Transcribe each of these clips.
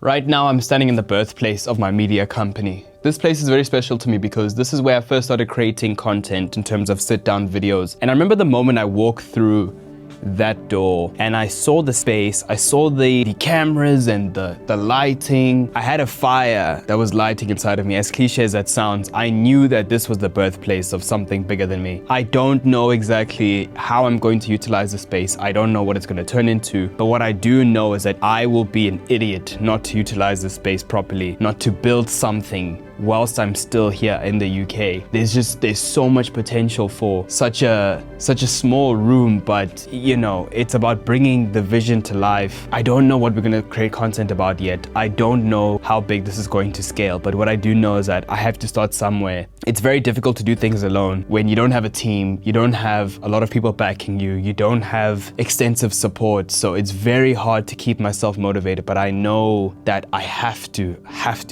Right now, I'm standing in the birthplace of my media company. This place is very special to me because this is where I first started creating content in terms of sit-down videos. And I remember the moment I walked through that door and I saw the space, I saw the cameras and the lighting. I had a fire that was lighting inside of me. As cliche as that sounds, I knew that this was the birthplace of something bigger than me. I don't know exactly how I'm going to utilize the space. I don't know what it's going to turn into. But what I do know is that I will be an idiot not to utilize the space properly, not to build something whilst I'm still here in the UK. There's so much potential for such a small room, but you know, it's about bringing the vision to life. I don't know what we're gonna create content about yet. I don't know how big this is going to scale, but what I do know is that I have to start somewhere. It's very difficult to do things alone when you don't have a team, you don't have a lot of people backing you, you don't have extensive support. So it's very hard to keep myself motivated, but I know that I have to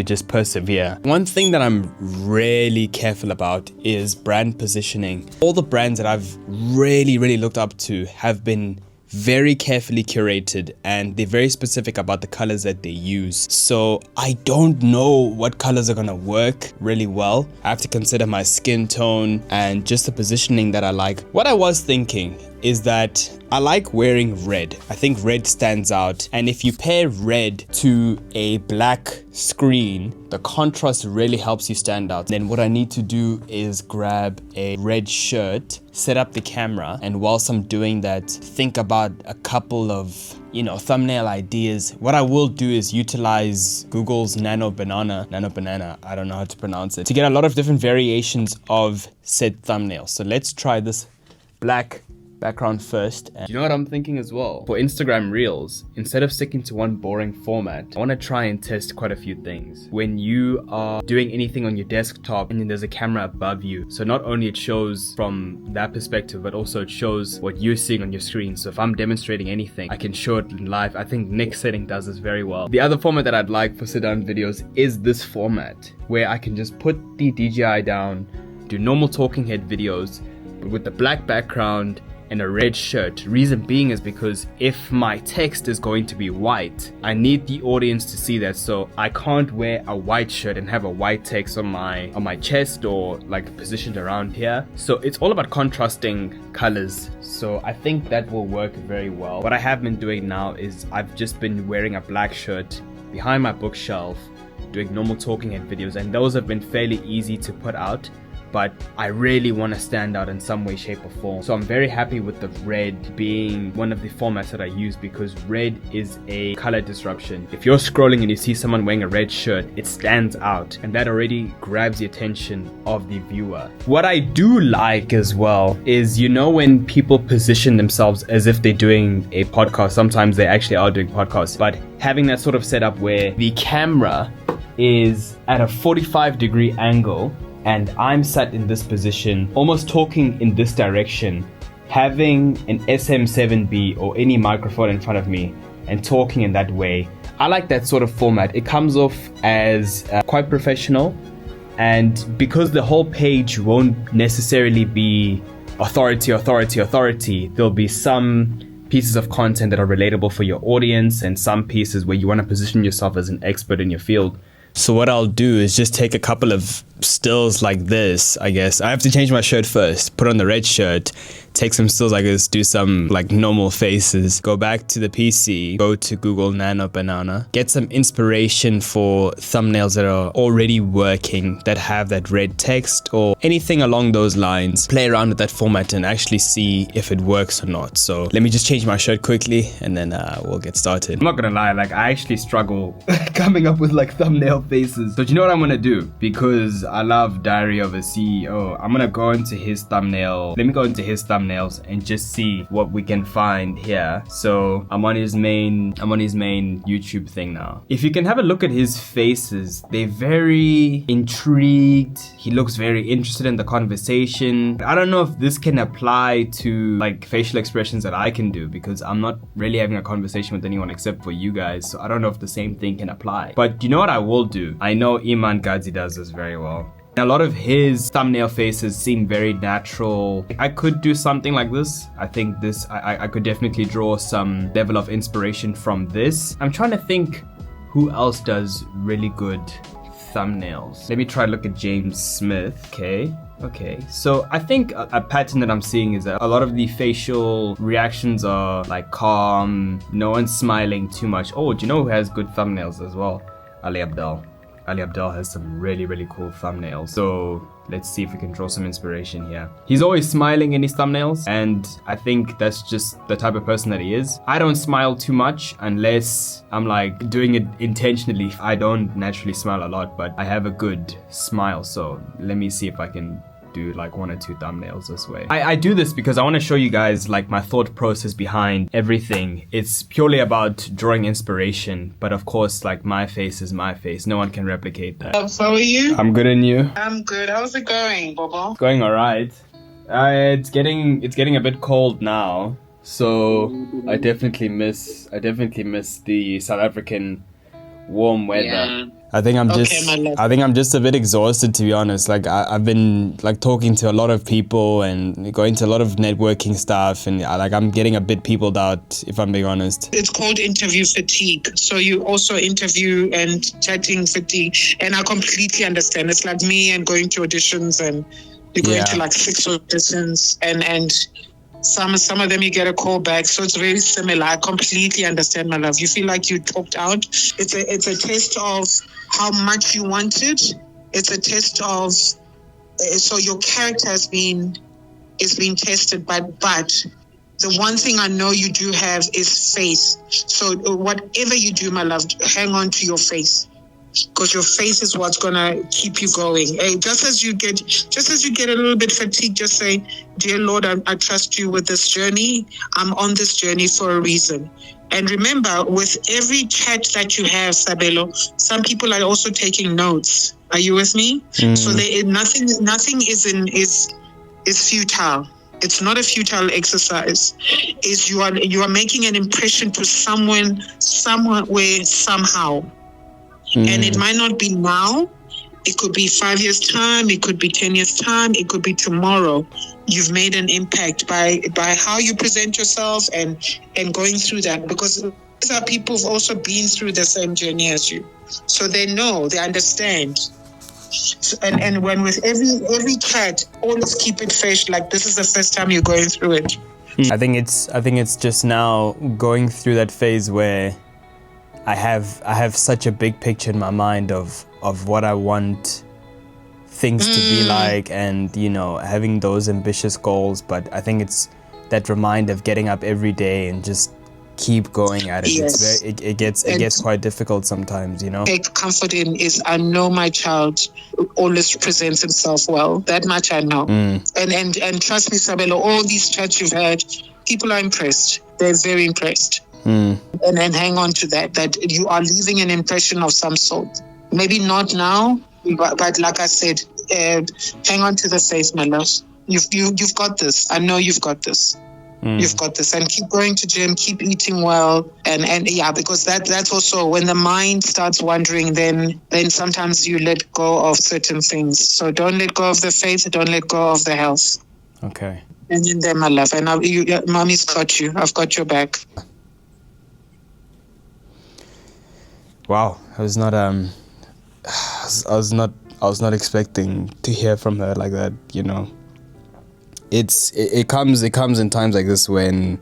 just persevere. One thing that I'm really careful about is brand positioning. All the brands that I've really looked up to have been very carefully curated and they're very specific about the colors that they use. So I don't know what colors are gonna work really well. I have to consider my skin tone and just the positioning that I like. What I was thinking is that I like wearing red. I think red stands out. And if you pair red to a black screen, the contrast really helps you stand out. Then what I need to do is grab a red shirt, set up the camera, and whilst I'm doing that, think about a couple of thumbnail ideas. What I will do is utilize Google's Nano Banana, I don't know how to pronounce it, to get a lot of different variations of said thumbnails. So let's try this black background first. And you know what I'm thinking as well? For Instagram Reels, instead of sticking to one boring format, I want to try and test quite a few things. When you are doing anything on your desktop and then there's a camera above you, so not only it shows from that perspective, but also it shows what you're seeing on your screen. So if I'm demonstrating anything, I can show it live. I think Nick Setting does this very well. The other format that I'd like for sit-down videos is this format, where I can just put the DJI down, do normal talking head videos, but with the black background and a red shirt. Reason being is because if my text is going to be white, I need the audience to see that. So I can't wear a white shirt and have a white text on my chest or like positioned around here. So it's all about contrasting colors. So I think that will work very well. What I have been doing now is I've just been wearing a black shirt behind my bookshelf, doing normal talking head videos, and those have been fairly easy to put out. But I really want to stand out in some way, shape or form. So I'm very happy with the red being one of the formats that I use, because red is a color disruption. If you're scrolling and you see someone wearing a red shirt, it stands out and that already grabs the attention of the viewer. What I do like as well is, when people position themselves as if they're doing a podcast, sometimes they actually are doing podcasts, but having that sort of setup where the camera is at a 45-degree angle and I'm sat in this position, almost talking in this direction, having an SM7B or any microphone in front of me and talking in that way. I like that sort of format. It comes off as quite professional, and because the whole page won't necessarily be authority, there'll be some pieces of content that are relatable for your audience and some pieces where you want to position yourself as an expert in your field. So what I'll do is just take a couple of stills like this, I guess. I have to change my shirt first, put on the red shirt, take some stills like this, do some like normal faces, go back to the PC, go to Google Nano Banana, get some inspiration for thumbnails that are already working, that have that red text or anything along those lines, play around with that format and actually see if it works or not. So let me just change my shirt quickly and then we'll get started. I'm not gonna lie, I actually struggle coming up with thumbnail faces. So do you know what I'm gonna do? Because I love Diary of a CEO, I'm gonna go into his thumbnail. Let me go into his thumbnails and just see what we can find here. So I'm on his main YouTube thing now. If you can have a look at his faces, they're very intrigued. He looks very interested in the conversation. I don't know if this can apply to facial expressions that I can do, because I'm not really having a conversation with anyone except for you guys. So I don't know if the same thing can apply. But you know what I will do? I know Iman Gadzi does this very well. A lot of his thumbnail faces seem very natural. I could do something like this. I think I could definitely draw some level of inspiration from this. I'm trying to think Who else does really good thumbnails? Let me try to look at James Smith. Okay, so I think a pattern that I'm seeing is that a lot of the facial reactions are like calm, no one's smiling too much. Oh, do you know who has good thumbnails as well? Ali Abdaal. Ali Abdaal has some really, really cool thumbnails. So let's see if we can draw some inspiration here. He's always smiling in his thumbnails, and I think that's just the type of person that he is. I don't smile too much unless I'm like doing it intentionally. I don't naturally smile a lot, but I have a good smile. So let me see if I can do like 1 or 2 thumbnails this way. I do this because I want to show you guys like my thought process behind everything. It's purely about drawing inspiration, but of course like my face is my face. No one can replicate that. How are you? I'm good, and you? I'm good. How's it going, Bobo? Going all right. It's getting a bit cold now, so I definitely miss the South African warm weather. Yeah. I think I'm just a bit exhausted, to be honest. Like I've been like talking to a lot of people and going to a lot of networking stuff, and I'm getting a bit peopled out, if I'm being honest. It's called interview fatigue. So you also interview and chatting fatigue, and I completely understand. It's like me and going to auditions, and you're going to like 6 auditions, and some of them you get a call back, so it's very similar. I completely understand, my love. You feel like you talked out. It's a test of how much you want it. It's a test of so your character is being tested, but the one thing I know you do have is faith. So whatever you do, my love, hang on to your faith, because your faith is what's gonna keep you going. Hey, just as you get a little bit fatigued, just say, "Dear Lord, I trust you with this journey. I'm on this journey for a reason." And remember, with every chat that you have, Sabelo, some people are also taking notes. Are you with me? So nothing is futile. It's not a futile exercise. You are making an impression to someone, somewhere, somehow. And it might not be now. It could be 5 years' time. It could be 10 years' time. It could be tomorrow. You've made an impact by how you present yourself and going through that, because these are people who've also been through the same journey as you. So they know, they understand. And when with every chat, always keep it fresh. Like this is the first time you're going through it. I think it's just now going through that phase where I have such a big picture in my mind of what I want things to be like, and having those ambitious goals. But I think it's that reminder of getting up every day and just keep going at it. Yes. It gets quite difficult sometimes, Take comfort in is I know my child always presents himself well. That much I know. And trust me, Sabelo, all these chats you've had, people are impressed. They're very impressed. And hang on to that you are leaving an impression of some sort. Maybe not now, but like I said, hang on to the faith, my love. You've got this. I know you've got this. You've got this, and keep going to gym, keep eating well, and yeah, because that's also when the mind starts wandering, then sometimes you let go of certain things. So don't let go of the faith, don't let go of the health. Okay. And in there, my love, and mommy's got you. I've got your back. Wow, I was not expecting to hear from her like that. It comes in times like this when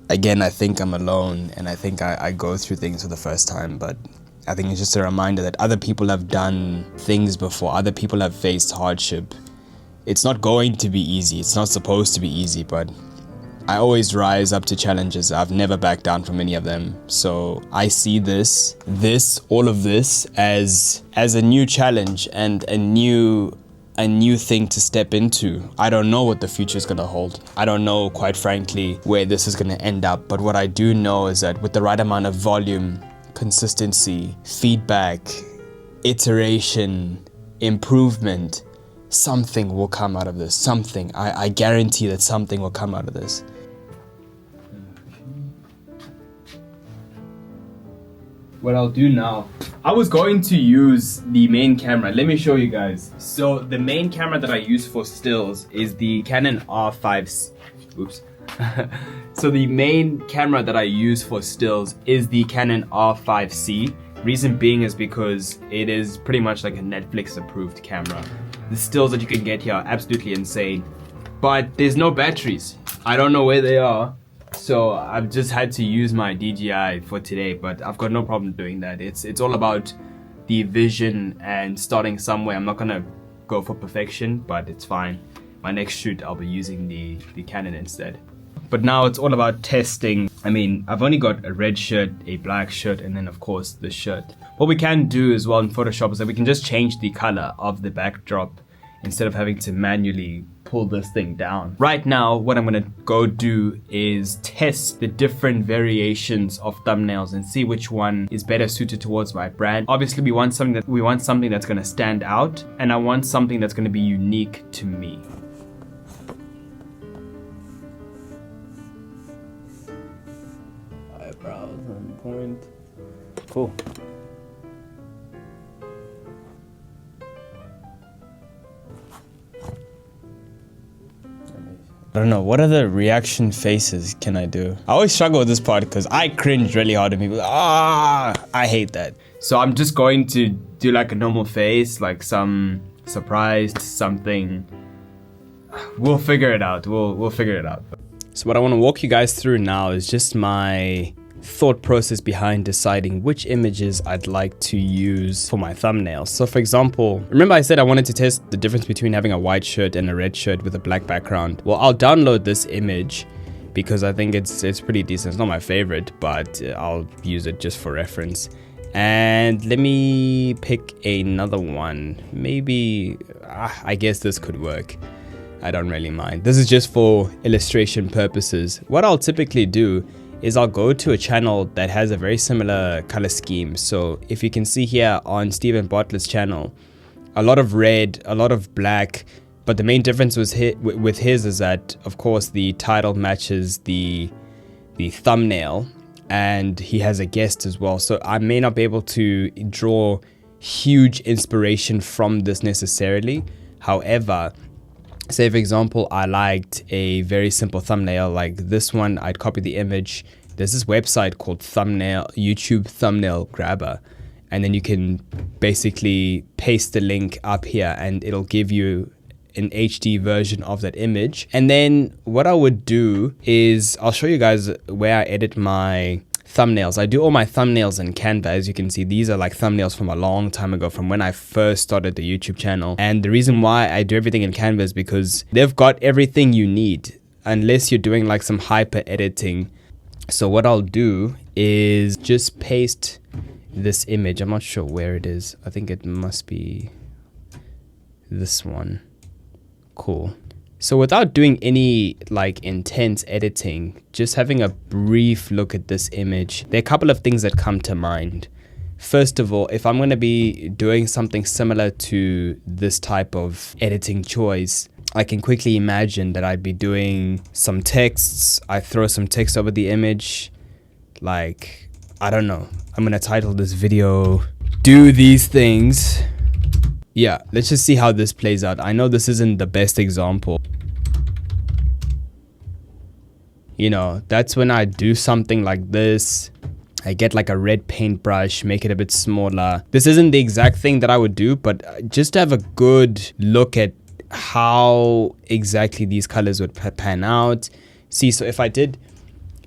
again I think I'm alone, and I think I go through things for the first time. But I think it's just a reminder that other people have done things before. Other people have faced hardship. It's not going to be easy. It's not supposed to be easy, but I always rise up to challenges. I've never backed down from any of them. So I see all of this as a new challenge and a new thing to step into. I don't know what the future is going to hold. I don't know, quite frankly, where this is going to end up. But what I do know is that with the right amount of volume, consistency, feedback, iteration, improvement, something will come out of this. Something. I guarantee that something will come out of this. What I'll do now, I was going to use the main camera. Let me show you guys. So the main camera that I use for stills is the Canon R5. So the main camera that I use for stills is the Canon R5C. Reason being is because it is pretty much like a Netflix approved camera. The stills that you can get here are absolutely insane, but there's no batteries. I don't know where they are, so I've just had to use my DJI for today, but I've got no problem doing that. It's all about the vision and starting somewhere. I'm not gonna go for perfection, but it's fine. My next shoot I'll be using the Canon instead. But now it's all about testing. I mean, I've only got a red shirt, a black shirt, and then of course the shirt. What we can do as well in Photoshop is that we can just change the color of the backdrop instead of having to manually pull this thing down. Right now, what I'm gonna go do is test the different variations of thumbnails and see which one is better suited towards my brand. Obviously, we want something that's gonna stand out, and I want something that's gonna be unique to me. Eyebrows on point. Cool. I don't know, what other reaction faces can I do? I always struggle with this part because I cringe really hard at people. I hate that. So I'm just going to do like a normal face, like some surprised something. We'll figure it out. We'll figure it out. So what I want to walk you guys through now is just my thought process behind deciding which images I'd like to use for my thumbnails. So for example, remember I said I wanted to test the difference between having a white shirt and a red shirt with a black background. Well, I'll download this image because I think it's pretty decent. It's not my favorite, but I'll use it just for reference. And let me pick another one. Maybe, I guess this could work. I don't really mind. This is just for illustration purposes. What I'll typically do is I'll go to a channel that has a very similar color scheme. So if you can see here on Stephen Bartlett's channel, a lot of red, a lot of black, but the main difference was with his is that, of course, the title matches the thumbnail, and he has a guest as well. So I may not be able to draw huge inspiration from this necessarily. However, say for example, I liked a very simple thumbnail like this one. I'd copy the image. There's this website called YouTube Thumbnail Grabber, and then you can basically paste the link up here and it'll give you an HD version of that image. And then what I would do is I'll show you guys where I edit my thumbnails. I do all my thumbnails in Canva. As you can see, these are like thumbnails from a long time ago, from when I first started the YouTube channel. And the reason why I do everything in Canva is because they've got everything you need, unless you're doing like some hyper editing. So what I'll do is just paste this image. I'm not sure where it is. I think it must be this one. Cool. So without doing any like intense editing, just having a brief look at this image, there are a couple of things that come to mind. First of all, if I'm going to be doing something similar to this type of editing choice, I can quickly imagine that I'd be doing some texts. I throw some text over the image. Like, I don't know. I'm going to title this video, "Do These Things." Yeah, let's just see how this plays out. I know this isn't the best example. You know, that's when I do something like this. I get like a red paintbrush, make it a bit smaller. This isn't the exact thing that I would do, but just to have a good look at how exactly these colors would pan out. See, so if I did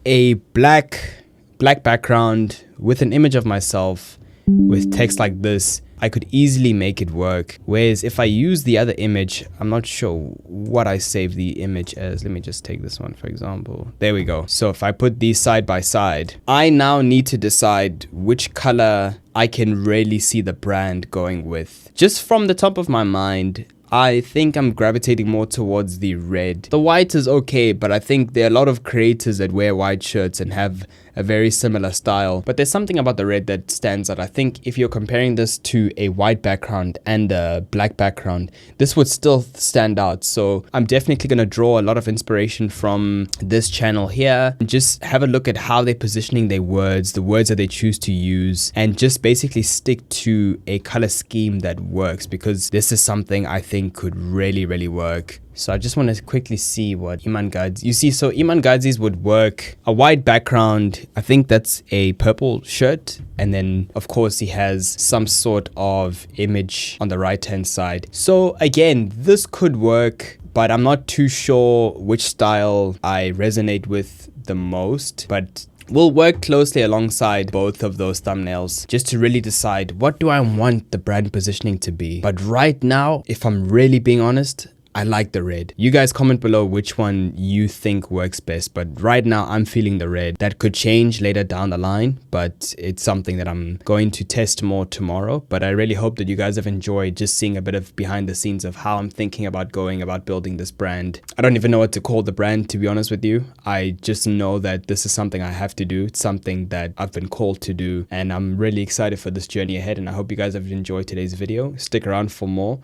a black background with an image of myself with text like this, I could easily make it work. Whereas if I use the other image, I'm not sure what I save the image as. Let me just take this one, for example. There we go. So if I put these side by side, I now need to decide which color I can really see the brand going with. Just from the top of my mind, I think I'm gravitating more towards the red. The white is okay, but I think there are a lot of creators that wear white shirts and have a very similar style. But there's something about the red that stands out. I think if you're comparing this to a white background and a black background, this would still stand out. So I'm definitely going to draw a lot of inspiration from this channel here. And just have a look at how they're positioning their words, the words that they choose to use, and just basically stick to a color scheme that works, because this is something I think could really, really work. So I just want to quickly see what Iman Gadzhi, you see, so Iman Gadzhi's would work, a white background, I think that's a purple shirt. And then of course he has some sort of image on the right hand side. So again, this could work, but I'm not too sure which style I resonate with the most, but we'll work closely alongside both of those thumbnails just to really decide what do I want the brand positioning to be. But right now, if I'm really being honest, I like the red. You guys comment below which one you think works best, but right now I'm feeling the red. That could change later down the line, but it's something that I'm going to test more tomorrow. But I really hope that you guys have enjoyed just seeing a bit of behind the scenes of how I'm thinking about going about building this brand. I don't even know what to call the brand, to be honest with you. I just know that this is something I have to do. It's something that I've been called to do, and I'm really excited for this journey ahead, and I hope you guys have enjoyed today's video. Stick around for more.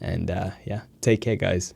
And yeah, take care, guys.